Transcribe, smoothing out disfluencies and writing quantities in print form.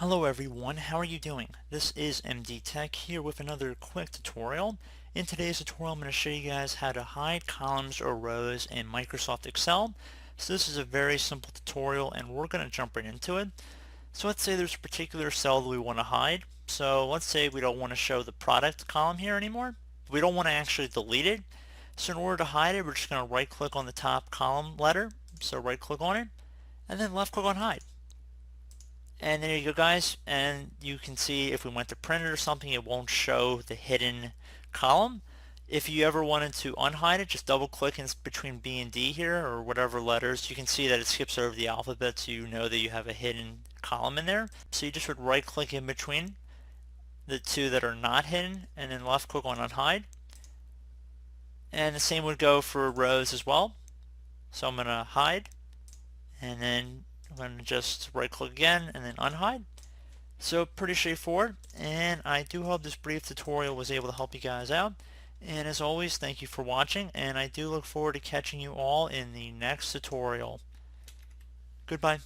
Hello everyone, how are you doing? This is MD Tech here with another quick tutorial. In today's tutorial I'm going to show you guys how to hide columns or rows in Microsoft Excel. So this is a very simple tutorial and we're going to jump right into it. So let's say there's a particular cell that we want to hide. So let's say we don't want to show the product column here anymore. We don't want to actually delete it. So in order to hide it, we're just going to right click on the top column letter. So right click on it and then left click on hide. And there you go, guys, and you can see if we went to print it or something, it won't show the hidden column. If you ever wanted to unhide it, just double click in between B and D here, or whatever letters. You can see that it skips over the alphabet, so you know that you have a hidden column in there. So you just would right click in between the two that are not hidden, and then left click on unhide. And the same would go for rows as well. So I'm going to hide, and then I'm going to just right click again and then unhide. So pretty straightforward, and I do hope this brief tutorial was able to help you guys out. And as always, thank you for watching, and I do look forward to catching you all in the next tutorial. Goodbye.